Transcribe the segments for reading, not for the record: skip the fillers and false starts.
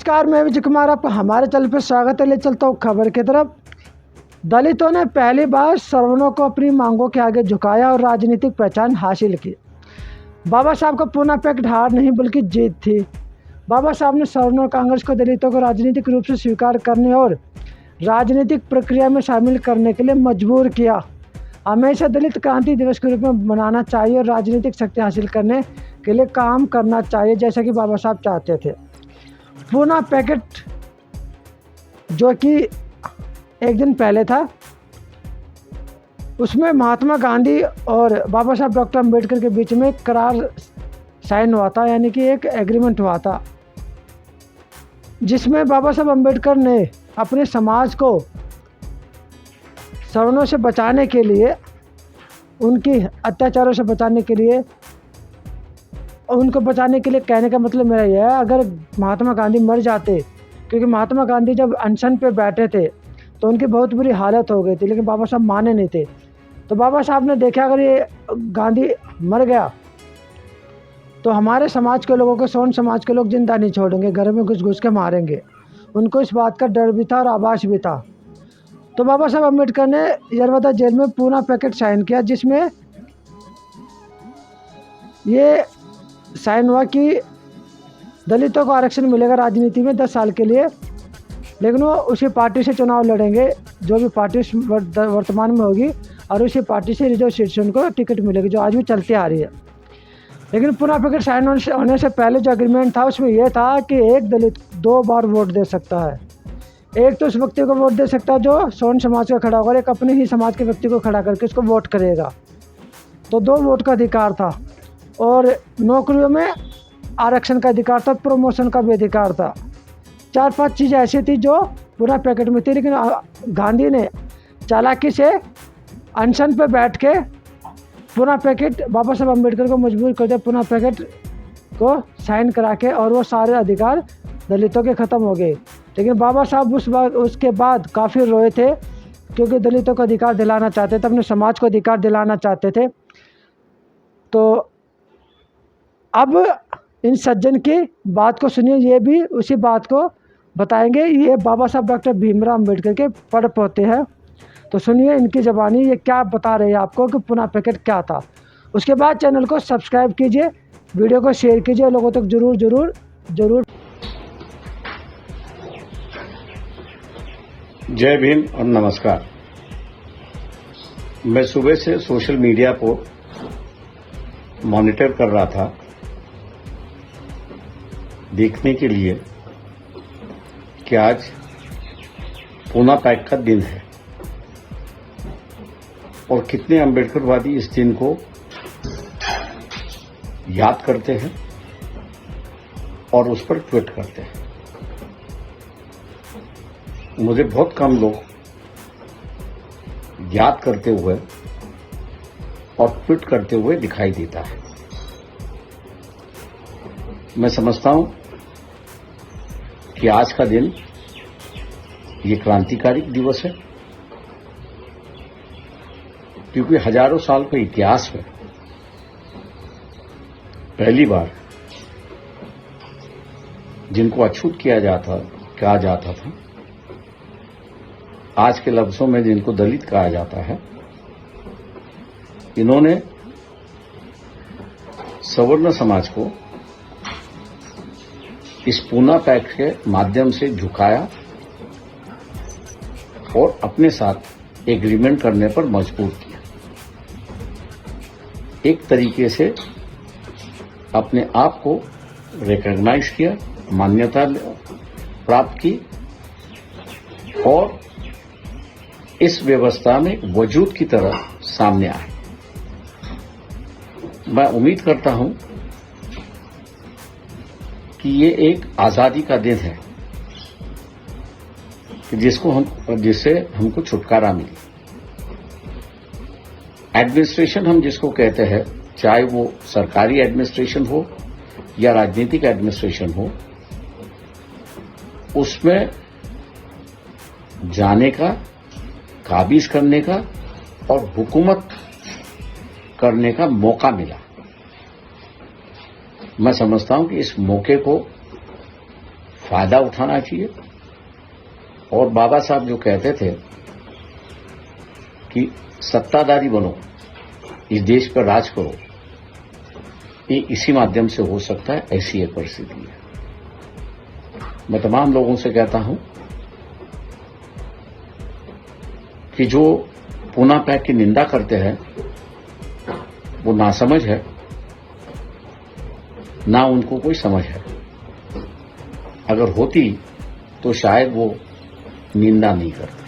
नमस्कार, मैं विजय कुमार, आपका हमारे चैनल पर स्वागत है। ले चलता हूँ खबर की तरफ। दलितों ने पहली बार सवर्णों को अपनी मांगों के आगे झुकाया और राजनीतिक पहचान हासिल की। बाबा साहब का पूना पैक्ट हार नहीं बल्कि जीत थी। बाबा साहब ने सवर्णों और कांग्रेस को दलितों को राजनीतिक रूप से स्वीकार करने और राजनीतिक प्रक्रिया में शामिल करने के लिए मजबूर किया। हमेशा दलित क्रांति दिवस के रूप में मनाना चाहिए और राजनीतिक शक्ति हासिल करने के लिए काम करना चाहिए, जैसा कि बाबा साहब चाहते थे। पूना पैक्ट जो कि एक दिन पहले था, उसमें महात्मा गांधी और बाबा साहब डॉक्टर अम्बेडकर के बीच में एक करार साइन हुआ था, यानी कि एक एग्रीमेंट हुआ था, जिसमें बाबा साहब अम्बेडकर ने अपने समाज को सवर्णों से बचाने के लिए, उनकी अत्याचारों से बचाने के लिए, उनको बचाने के लिए कहने का मतलब मेरा यह है, अगर महात्मा गांधी मर जाते, क्योंकि महात्मा गांधी जब अनशन पे बैठे थे तो उनकी बहुत बुरी हालत हो गई थी, लेकिन बाबा साहब माने नहीं थे। तो बाबा साहब ने देखा अगर ये गांधी मर गया तो हमारे समाज के लोगों को, सवर्ण समाज के लोग जिंदा नहीं छोड़ेंगे, घर में घुस घुस के मारेंगे। उनको इस बात का डर भी था और आभास भी था। तो बाबा साहब अम्बेडकर ने यरवदा जेल में पूना पैक्ट साइन किया, जिसमें ये साइन हुआ कि दलितों को आरक्षण मिलेगा राजनीति में 10 साल के लिए, लेकिन वो उसी पार्टी से चुनाव लड़ेंगे जो भी पार्टी वर्तमान में होगी, और उसी पार्टी से रिजर्वेशन को टिकट मिलेगी, जो आज भी चलती आ रही है। लेकिन पूना पैक्ट साइन होने से पहले जो एग्रीमेंट था उसमें यह था कि एक दलित 2 बार वोट दे सकता है। एक तो उस व्यक्ति को वोट दे सकता है जो सवर्ण समाज का खड़ा होगा, एक अपने ही समाज के व्यक्ति को खड़ा करके उसको वोट करेगा। तो 2 वोट का अधिकार था, और नौकरियों में आरक्षण का अधिकार था, प्रमोशन का भी अधिकार था। 4-5 चीज़ें ऐसी थी जो पूरा पैक्ट में थी, लेकिन गांधी ने चालाकी से अनशन पर बैठ के पूना पैक्ट, बाबा साहब अम्बेडकर को मजबूर कर दिया पूना पैक्ट को साइन करा के, और वो सारे अधिकार दलितों के ख़त्म हो गए। लेकिन बाबा साहब उसके बाद काफ़ी रोए थे, क्योंकि दलितों को अधिकार दिलाना चाहते थे, अपने समाज को अधिकार दिलाना चाहते थे। तो अब इन सज्जन की बात को सुनिए, ये भी उसी बात को बताएंगे। ये बाबा साहब डॉक्टर भीमराव अम्बेडकर के पढ़ पोते हैं, तो सुनिए इनकी ज़बानी ये क्या बता रहे हैं आपको कि पूना पैक्ट क्या था। उसके बाद चैनल को सब्सक्राइब कीजिए, वीडियो को शेयर कीजिए, लोगों तक जरूर जरूर जरूर। जय भीम और नमस्कार। मैं सुबह से सोशल मीडिया को मॉनिटर कर रहा था, देखने के लिए कि आज पूना पैक्ट का दिन है और कितने अम्बेडकरवादी इस दिन को याद करते हैं और उस पर ट्वीट करते हैं। मुझे बहुत कम लोग याद करते हुए और ट्वीट करते हुए दिखाई देता है। मैं समझता हूं कि आज का दिन ये क्रांतिकारी दिवस है, क्योंकि हजारों साल के इतिहास में पहली बार जिनको अछूत कहा जाता था, आज के लफ्जों में जिनको दलित कहा जाता है, इन्होंने सवर्ण समाज को इस पूना पैक्ट के माध्यम से झुकाया और अपने साथ एग्रीमेंट करने पर मजबूर किया। एक तरीके से अपने आप को रिकॉग्नाइज किया, मान्यता प्राप्त की और इस व्यवस्था में वजूद की तरह सामने आए। मैं उम्मीद करता हूं कि ये एक आजादी का दिन है कि जिससे हमको छुटकारा मिली। एडमिनिस्ट्रेशन हम जिसको कहते हैं, चाहे वो सरकारी एडमिनिस्ट्रेशन हो या राजनीतिक एडमिनिस्ट्रेशन हो, उसमें जाने का, काबिज करने का और हुकूमत करने का मौका मिला। मैं समझता हूं कि इस मौके को फायदा उठाना चाहिए। और बाबा साहब जो कहते थे कि सत्ताधारी बनो, इस देश पर राज करो, ये इसी माध्यम से हो सकता है, ऐसी एक परिस्थिति है। मैं तमाम लोगों से कहता हूं कि जो पूना पैक की निंदा करते हैं वो नासमझ है, ना उनको कोई समझ है। अगर होती तो शायद वो निंदा नहीं करते।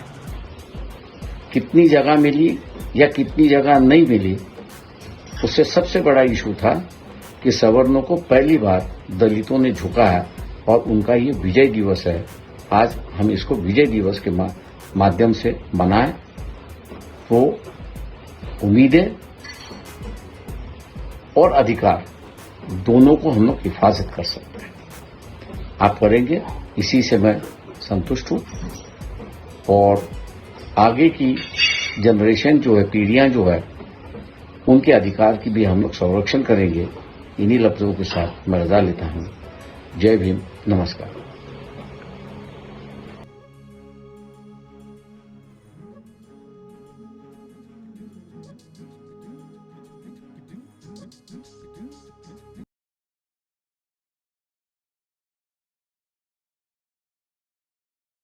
कितनी जगह मिली या कितनी जगह नहीं मिली, उससे सबसे बड़ा इशू था कि सवर्णों को पहली बार दलितों ने झुकाया और उनका ये विजय दिवस है। आज हम इसको विजय दिवस के माध्यम से मनाएं, वो उम्मीदें और अधिकार दोनों को हम लोग हिफाजत कर सकते हैं। आप करेंगे, इसी से मैं संतुष्ट हूं। और आगे की जनरेशन जो है, पीढ़ियां जो है, उनके अधिकार की भी हम लोग संरक्षण करेंगे। इन्हीं लफ्जों के साथ मैं रजा लेता हूं। जय भीम, नमस्कार।